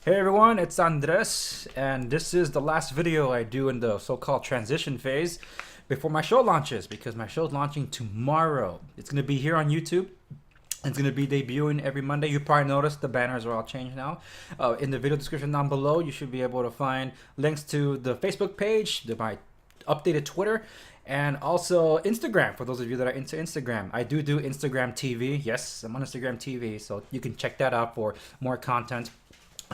Hey everyone, it's Andres, and this is the last video I do in the so-called transition phase before my show launches, because my show's launching tomorrow. It's going to be here on YouTube. It's going to be debuting every Monday. You probably noticed the banners are all changed now. In the video description down below, you should be able to find links to the Facebook page, my updated Twitter, and also Instagram for those of you that are into Instagram. I do Instagram TV. Yes, I'm on Instagram TV, so you can check that out for more content.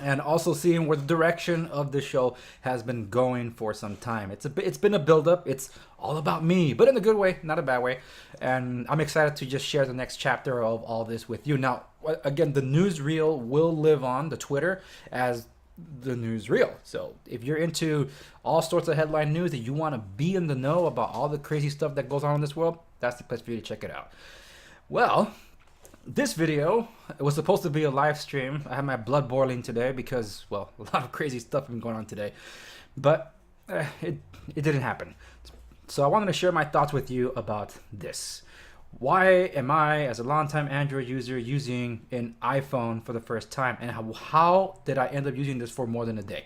And also seeing where the direction of the show has been going for some time. It's been a build up. It's all about me, but in a good way, not a bad way. And I'm excited to just share the next chapter of all this with you. Now, again, the newsreel will live on the Twitter as the newsreel. So if you're into all sorts of headline news that you want to be in the know about all the crazy stuff that goes on in this world, that's the place for you to check it out. Well, this video, it was supposed to be a live stream. I had my blood boiling today because, well, a lot of crazy stuff has been going on today. But it didn't happen. So I wanted to share my thoughts with you about this. Why am I, as a longtime Android user, using an iPhone for the first time? And how did I end up using this for more than a day?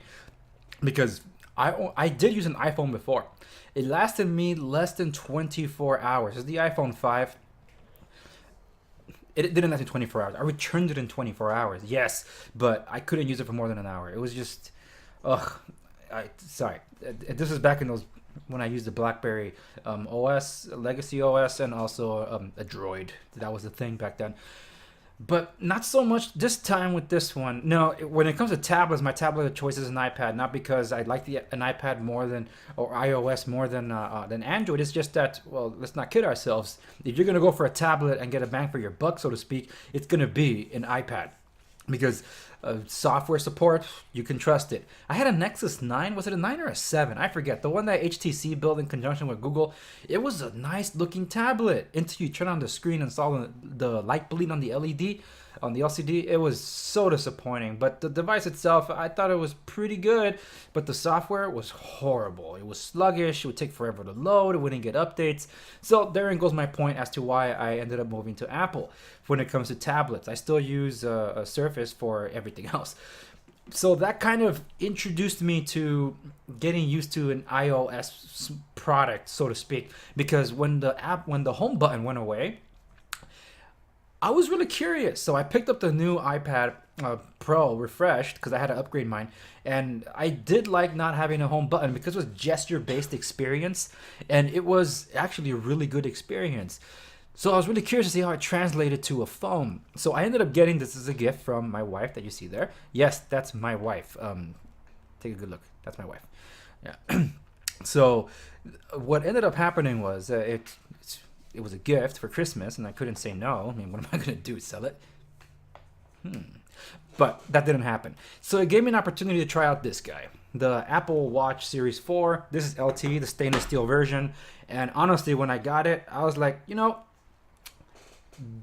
Because I did use an iPhone before. It lasted me less than 24 hours. It's the iPhone 5. It didn't last me 24 hours. I returned it in 24 hours. Yes, but I couldn't use it for more than an hour. It was just, sorry. This is back in those when I used the BlackBerry OS, Legacy OS, and also a Droid. That was the thing back then. But not so much this time with this one. No, when it comes to tablets, my tablet of choice is an iPad. Not because I like an iPad more than, or iOS more than Android. It's just that, well, let's not kid ourselves. If you're gonna go for a tablet and get a bang for your buck, so to speak, it's gonna be an iPad. Because software support, you can trust it. I had a Nexus 9. Was it a 9 or a 7? I forget. The one that HTC built in conjunction with Google. It was a nice looking tablet until you turn on the screen and saw the light bleed on the LED, on the LCD. It was so disappointing. But the device itself, I thought it was pretty good. But the software was horrible. It was sluggish. It would take forever to load. It wouldn't get updates. So therein goes my point as to why I ended up moving to Apple. When it comes to tablets, I still use a Surface for everything else. So that kind of introduced me to getting used to an iOS product, so to speak, because when the home button went away, I was really curious. So I picked up the new iPad Pro refreshed because I had to upgrade mine, and I did like not having a home button because it was gesture-based experience, and it was actually a really good experience. So I was really curious to see how it translated to a phone. So I ended up getting this as a gift from my wife that you see there. Yes, that's my wife. Take a good look. That's my wife. Yeah. So what ended up happening was it was a gift for Christmas, and I couldn't say no. I mean, what am I going to do? Sell it? But that didn't happen. So it gave me an opportunity to try out this guy, the Apple Watch Series 4. This is LTE, the stainless steel version. And honestly, when I got it, I was like,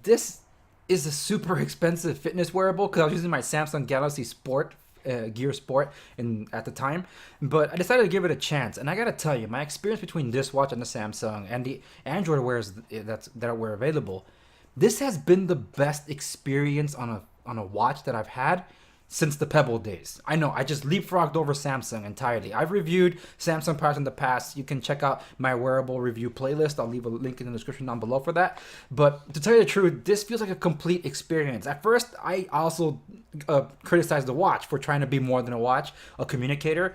this is a super expensive fitness wearable because I was using my Samsung Galaxy Sport Gear Sport at the time, but I decided to give it a chance. And I gotta tell you, my experience between this watch and the Samsung and the Android wears that were available, this has been the best experience on a watch that I've had since the Pebble days. I know, I just leapfrogged over Samsung entirely. I've reviewed Samsung products in the past. You can check out my wearable review playlist. I'll leave a link in the description down below for that. But to tell you the truth, this feels like a complete experience. At first, I also criticized the watch for trying to be more than a watch, a communicator.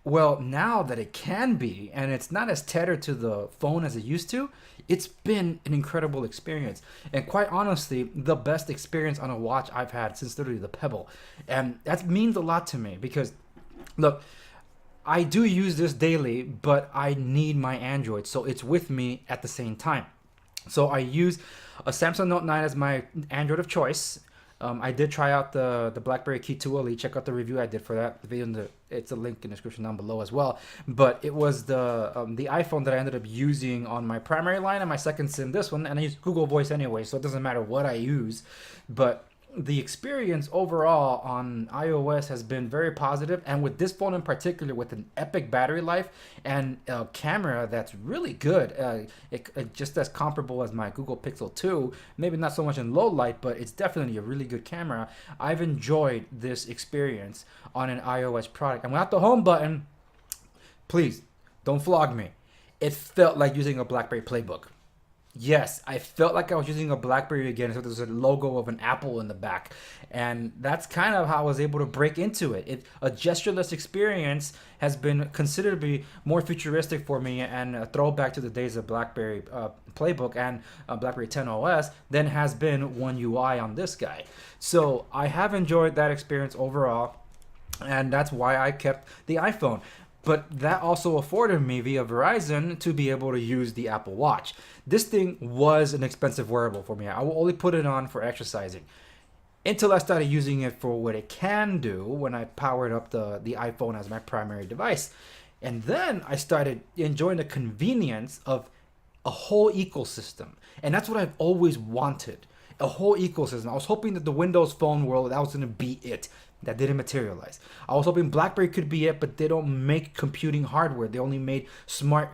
Well, now that it can be, and it's not as tethered to the phone as it used to, it's been an incredible experience. And quite honestly, the best experience on a watch I've had since literally the Pebble. And that means a lot to me because, look, I do use this daily, but I need my Android, so it's with me at the same time. So I use a Samsung Note 9 as my Android of choice. I did try out the BlackBerry Key 2 Elite. Check out the review I did for that. The video it's a link in the description down below as well. But it was the iPhone that I ended up using on my primary line and my second SIM, this one. And I use Google Voice anyway, so it doesn't matter what I use. But the experience overall on iOS has been very positive, and with this phone in particular, with an epic battery life and a camera that's really good, it just as comparable as my Google Pixel 2. Maybe not so much in low light, but it's definitely a really good camera. I've enjoyed this experience on an iOS product, and without the home button, please don't flog me. It felt like using a BlackBerry playbook. Yes, I felt like I was using a BlackBerry again. So there's a logo of an apple in the back, and that's kind of how I was able to break into it. A gestureless experience has been considered to be more futuristic for me and a throwback to the days of BlackBerry Playbook and BlackBerry 10 OS than has been One UI on this guy. So I have enjoyed that experience overall, and that's why I kept the iPhone. But that also afforded me via Verizon to be able to use the Apple Watch. This thing was an expensive wearable for me. I will only put it on for exercising until I started using it for what it can do when I powered up the iPhone as my primary device. And then I started enjoying the convenience of a whole ecosystem. And that's what I've always wanted. A whole ecosystem. I was hoping that the Windows Phone world, that was going to be it. That didn't materialize. I was hoping BlackBerry could be it, but they don't make computing hardware. They only made smart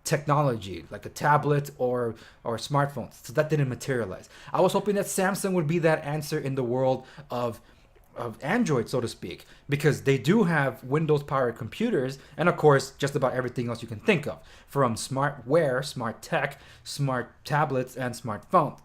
technology, like a tablet or smartphones. So that didn't materialize. I was hoping that Samsung would be that answer in the world of Android, so to speak, because they do have Windows-powered computers, and of course, just about everything else you can think of, from smart wear, smart tech, smart tablets, and smartphones.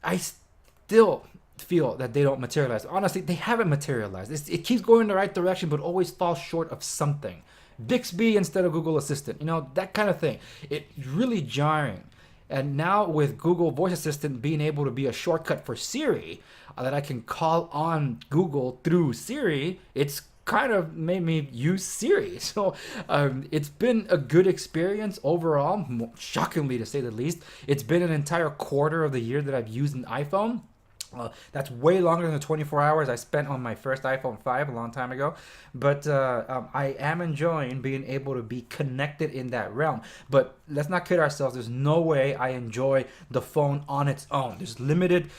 I still feel that they don't materialize. Honestly, they haven't materialized. It keeps going in the right direction, but always falls short of something. Bixby instead of Google Assistant, that kind of thing. It's really jarring. And now with Google Voice Assistant being able to be a shortcut for Siri, that I can call on Google through Siri, it's kind of made me use Siri. So it's been a good experience overall, shockingly to say the least. It's been an entire quarter of the year that I've used an iPhone. That's way longer than the 24 hours I spent on my first iPhone 5 a long time ago. But I am enjoying being able to be connected in that realm. But let's not kid ourselves. There's no way I enjoy the phone on its own. There's limited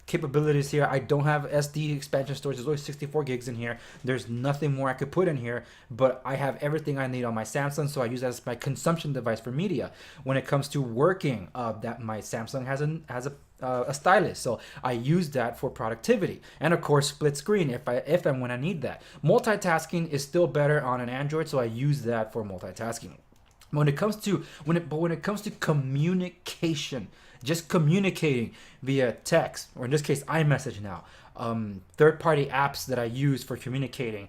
capabilities here. I don't have SD expansion storage. There's only 64 gigs in here. There's nothing more I could put in here. But I have everything I need on my Samsung, so I use that as my consumption device for media. When it comes to working, that my Samsung has a stylus, so I use that for productivity, and of course split screen if and when I need that. Multitasking is still better on an Android, so I use that for multitasking. When it comes to communication, just communicating via text, or in this case iMessage now, third-party apps that I use for communicating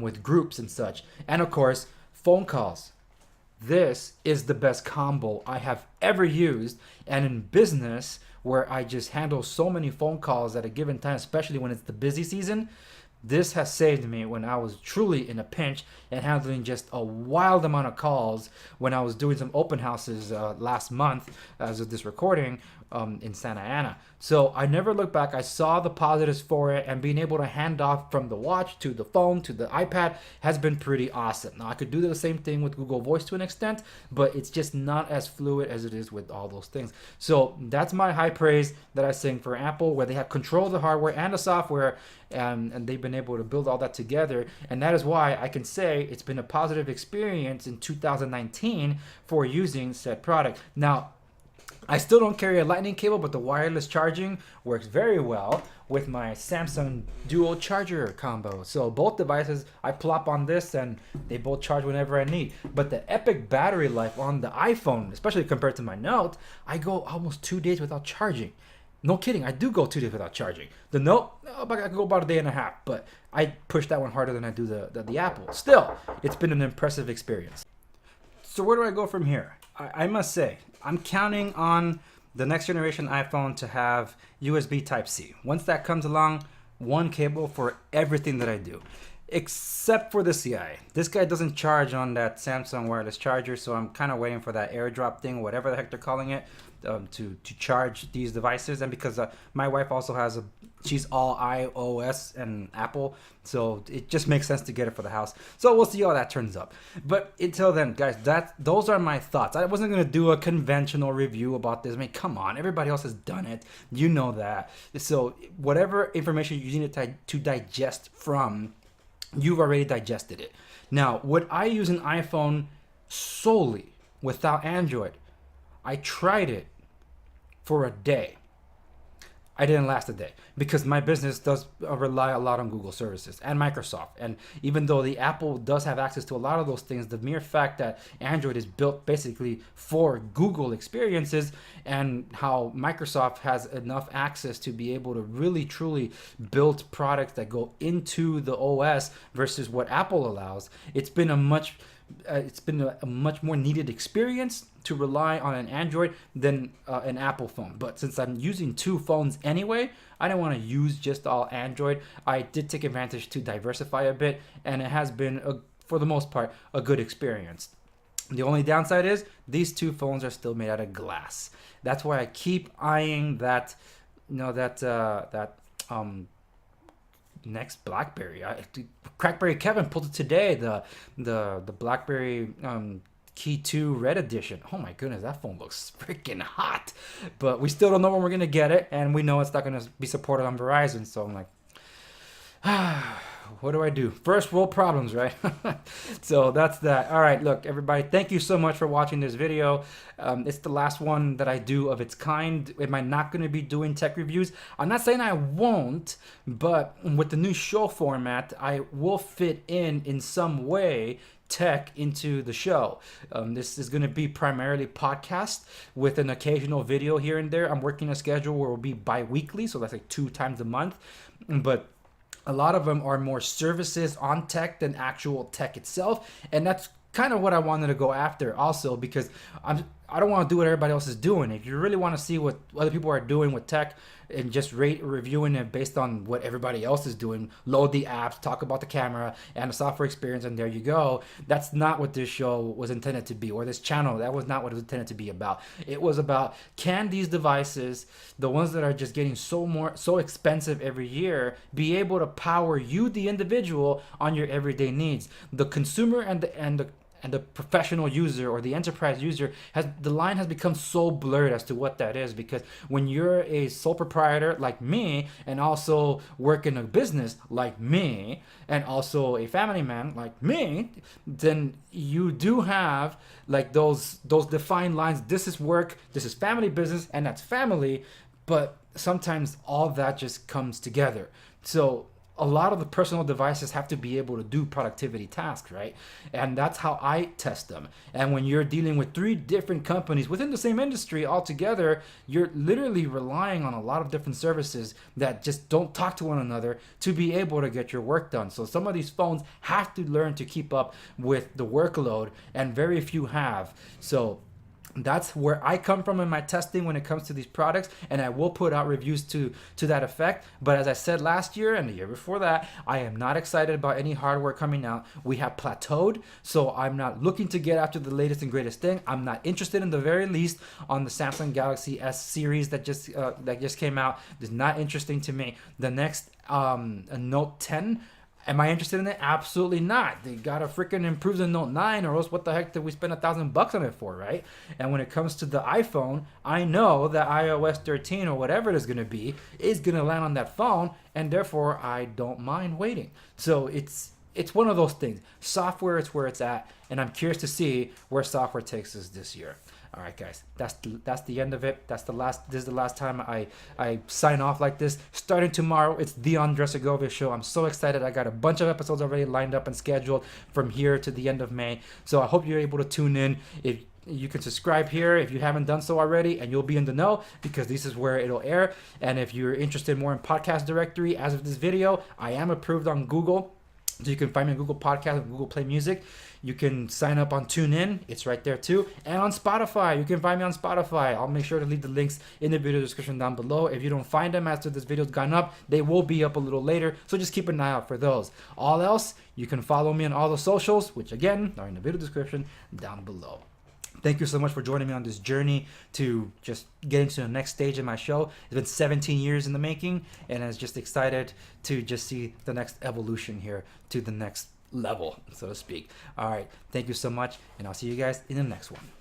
with groups and such, and of course phone calls. This is the best combo I have ever used, and in business, where I just handle so many phone calls at a given time, especially when it's the busy season, this has saved me when I was truly in a pinch and handling just a wild amount of calls when I was doing some open houses last month as of this recording in Santa Ana. So I never looked back. I saw the positives for it, and being able to hand off from the watch to the phone to the iPad has been pretty awesome. Now I could do the same thing with Google Voice to an extent, but it's just not as fluid as it is with all those things. So that's my high praise that I sing for Apple, where they have control of the hardware and the software, and they've been able to build all that together. And that is why I can say it's been a positive experience in 2019 for using said product. Now, I still don't carry a lightning cable, but the wireless charging works very well with my Samsung dual charger combo. So both devices, I plop on this and they both charge whenever I need. But the epic battery life on the iPhone, especially compared to my Note, I go almost 2 days without charging. No kidding, I do go 2 days without charging. The Note, I can go about a day and a half, but I push that one harder than I do the Apple. Still, it's been an impressive experience. So where do I go from here? I must say, I'm counting on the next generation iPhone to have USB Type-C. Once that comes along, one cable for everything that I do, except for the CI. This guy doesn't charge on that Samsung wireless charger, so I'm kind of waiting for that AirDrop thing, whatever the heck they're calling it, to charge these devices. And because my wife also has she's all iOS and Apple, so it just makes sense to get it for the house. So we'll see how that turns up. But until then, guys, those are my thoughts. I wasn't gonna do a conventional review about this. I mean, come on, everybody else has done it. You know that. So whatever information you need to digest from, you've already digested it. Now, would I use an iPhone solely without Android? I tried it for a day. I didn't last a day because my business does rely a lot on Google services and Microsoft. And even though the Apple does have access to a lot of those things, the mere fact that Android is built basically for Google experiences, and how Microsoft has enough access to be able to really truly build products that go into the OS versus what Apple allows, it's been a much more needed experience to rely on an Android than an Apple phone. But since I'm using two phones anyway, I don't want to use just all Android. I did take advantage to diversify a bit, and it has been, for the most part, a good experience. The only downside is these two phones are still made out of glass. That's why I keep eyeing that, next BlackBerry. Crackberry Kevin pulled it today. The BlackBerry Key 2 Red Edition. Oh my goodness, that phone looks freaking hot. But we still don't know when we're gonna get it, and we know it's not gonna be supported on Verizon. So I'm like, what do I do? First world problems, right? So that's that. All right, look, everybody, thank you so much for watching this video. It's the last one that I do of its kind. Am I not going to be doing tech reviews? I'm not saying I won't, but with the new show format, I will fit in some way tech into the show. This is going to be primarily podcast with an occasional video here and there. I'm working a schedule where it will be bi-weekly, so that's like 2 times a month. But a lot of them are more services on tech than actual tech itself, and that's kind of what I wanted to go after also, because I don't want to do what everybody else is doing. If you really want to see what other people are doing with tech and just reviewing it based on what everybody else is doing, load the apps, talk about the camera and the software experience, and there you go. That's not what this show was intended to be, or this channel. That was not what it was intended to be about. It was about, can these devices, the ones that are just getting so expensive every year, be able to power you, the individual, on your everyday needs? The consumer and the professional user or the enterprise user, the line has become so blurred as to what that is, because when you're a sole proprietor like me, and also work in a business like me, and also a family man like me, then you do have like those defined lines. This is work, this is family business, and that's family. But sometimes all that just comes together. So a lot of the personal devices have to be able to do productivity tasks, right? And that's how I test them. And when you're dealing with 3 different companies within the same industry altogether, you're literally relying on a lot of different services that just don't talk to one another to be able to get your work done. So some of these phones have to learn to keep up with the workload, and very few have. So that's where I come from in my testing when it comes to these products, and I will put out reviews to that effect. But as I said last year and the year before that, I am not excited about any hardware coming out. We have plateaued, so I'm not looking to get after the latest and greatest thing. I'm not interested, in the very least, on the Samsung Galaxy S series that just came out. It's not interesting to me. The next Note 10. Am I interested in it? Absolutely not. They gotta freaking improve the Note 9, or else what the heck did we spend $1,000 on it for, right? And when it comes to the iPhone, I know that iOS 13 or whatever it is gonna be is gonna land on that phone, and therefore I don't mind waiting. So it's one of those things. Software, it's where it's at, and I'm curious to see where software takes us this year. All right, guys, that's the end of it. This is the last time I sign off like this. Starting tomorrow, it's the Andre Segovia Show. I'm so excited. I got a bunch of episodes already lined up and scheduled from here to the end of May. So I hope you're able to tune in. If you can subscribe here if you haven't done so already, and you'll be in the know, because this is where it'll air. And if you're interested more in podcast directory, as of this video, I am approved on Google. So you can find me on Google Podcast and Google Play Music. You can sign up on TuneIn. It's right there too. And on Spotify. You can find me on Spotify. I'll make sure to leave the links in the video description down below. If you don't find them after this video's gone up, they will be up a little later. So just keep an eye out for those. All else, you can follow me on all the socials, which again are in the video description down below. Thank you so much for joining me on this journey to just get into the next stage of my show. It's been 17 years in the making, and I was just excited to just see the next evolution here to the next level, so to speak. All right, thank you so much, and I'll see you guys in the next one.